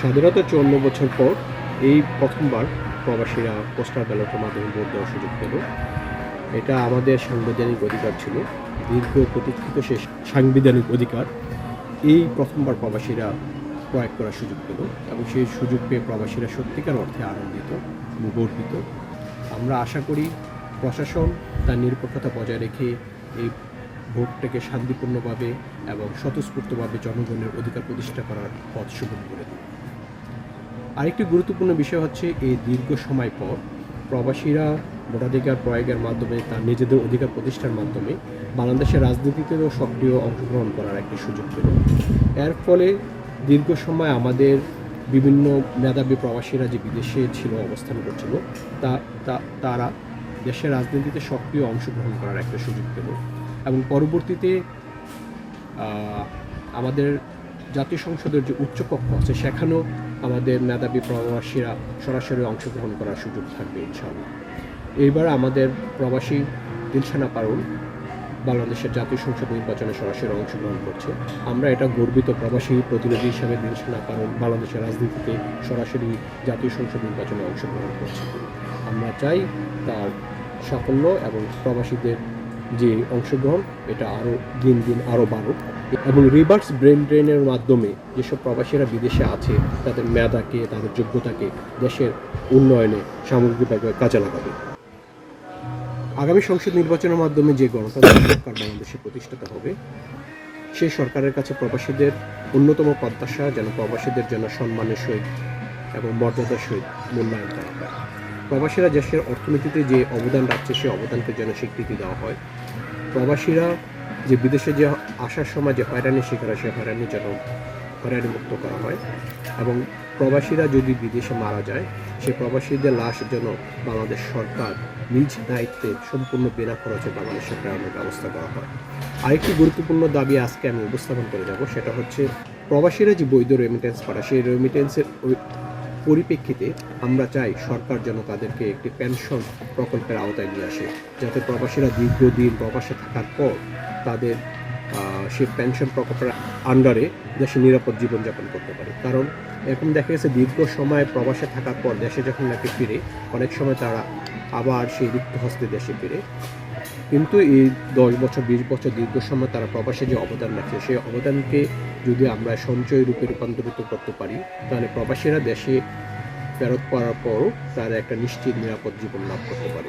স্বাধীনতা ৫৪ বছর পর এই প্রথমবার প্রবাসীরা পোস্টাল ব্যালটের মাধ্যমে ভোট দেওয়ার সুযোগ পেল। এটা আমাদের সাংবিধানিক অধিকার ছিল, দীর্ঘ প্রতীক্ষিত সে সাংবিধানিক অধিকার এই প্রথমবার প্রবাসীরা প্রয়োগ করার সুযোগ পেল এবং সেই সুযোগ পেয়ে প্রবাসীরা সত্যিকার অর্থে আনন্দিত এবং গর্বিত। আমরা আশা করি প্রশাসন তার নিরপেক্ষতা বজায় রেখে এই ভোটটাকে শান্তিপূর্ণভাবে এবং স্বতঃস্ফূর্তভাবে জনগণের অধিকার প্রতিষ্ঠা করার পথ সুগম করে দেবে। আরেকটি গুরুত্বপূর্ণ বিষয় হচ্ছে এই দীর্ঘ সময় পর প্রবাসীরা ভোটাধিকার প্রয়োগের মাধ্যমে তার নিজেদের অধিকার প্রতিষ্ঠার মাধ্যমে বাংলাদেশের রাজনীতিতেও সক্রিয় অংশগ্রহণ করার একটি সুযোগ পেল। এর ফলে দীর্ঘ সময় আমাদের বিভিন্ন মেধাবী প্রবাসীরা যে বিদেশে ছিল অবস্থান করছিল তারা দেশের রাজনীতিতে সক্রিয় অংশগ্রহণ করার একটা সুযোগ পেল এবং পরবর্তীতে আমাদের জাতীয় সংসদের যে উচ্চকক্ষ আছে সেখানেও আমাদের মেধাবী প্রবাসীরা সরাসরি অংশগ্রহণ করার সুযোগ থাকবে ইনশাআল্লাহ। এইবার আমাদের প্রবাসী দিলশানা পারুল বাংলাদেশের জাতীয় সংসদ নির্বাচনে সরাসরি অংশগ্রহণ করছে। আমরা এটা গর্বিত প্রবাসী প্রতিনিধি হিসাবে দিলশানা পারুল বাংলাদেশের রাজনীতিতে সরাসরি জাতীয় সংসদ নির্বাচনে অংশগ্রহণ করছে। আমরা চাই তার সাফল্য এবং প্রবাসীদের যে অংশগ্রহণ এটা আরও দিন দিন আরও বাড়ুক এবং রিভার্স ব্রেন ড্রেনের মাধ্যমে যেসব প্রবাসীরা বিদেশে আছে তাদের মেধাকে তাদের যোগ্যতাকে দেশের উন্নয়নে সামগ্রিকভাবে কাজে লাগাবে। আগামী সংসদ নির্বাচনের মাধ্যমে যে গণতান্ত্রিক সরকার বাংলাদেশে প্রতিষ্ঠিত হবে সেই সরকারের কাছে প্রবাসীদের অন্যতম প্রত্যাশা যেন প্রবাসীদের জন্য সম্মানের সহিত এবং মর্যাদার সহিত মূল্যায়ন করা হয়। প্রবাসীরা দেশের অর্থনীতিতে যে অবদান রাখছে সেই অবদানকে যেন স্বীকৃতি দেওয়া হয়। প্রবাসীরা যে বিদেশে যে আসার সময় যে হয়রানির শিকার হয় সেই হয়রানি যেন হয়রানি মুক্ত করা হয় এবং প্রবাসীরা যদি বিদেশে মারা যায় সেই প্রবাসীদের লাশ যেন বাংলাদেশ সরকার নিজ দায়িত্বে সম্পূর্ণ বিনা খরচে বাংলাদেশে প্রেরণের ব্যবস্থা করা হয়। আরেকটি গুরুত্বপূর্ণ দাবি আজকে আমি উপস্থাপন করে যাব, সেটা হচ্ছে প্রবাসীরা যে বৈধ রেমিটেন্স পাঠায় সেই রেমিটেন্সের পরিপ্রেক্ষিতে আমরা চাই সরকার যেন তাদেরকে একটি পেনশন প্রকল্পের আওতায় নিয়ে আসে, যাতে প্রবাসীরা দীর্ঘদিন প্রবাসে থাকার পর তাদের সেই পেনশন প্রকল্পের আন্ডারে দেশে নিরাপদ জীবনযাপন করতে পারে। কারণ এরকম দেখা গেছে দীর্ঘ সময় প্রবাসে থাকার পর দেশে যখন নাকি ফিরে অনেক সময় তারা আবার সেই রিক্ত হস্তে দেশে ফিরে, কিন্তু এই 10 বছর 20 বছর দীর্ঘ সময় তারা প্রবাসে যে অবদান রাখে সেই অবদানকে যদি আমরা সঞ্চয় রূপে রূপান্তরিত করতে পারি তাহলে প্রবাসীরা দেশে ফেরত করার পরও তারা একটা নিশ্চিত নিরাপদ জীবন লাভ করতে পারে।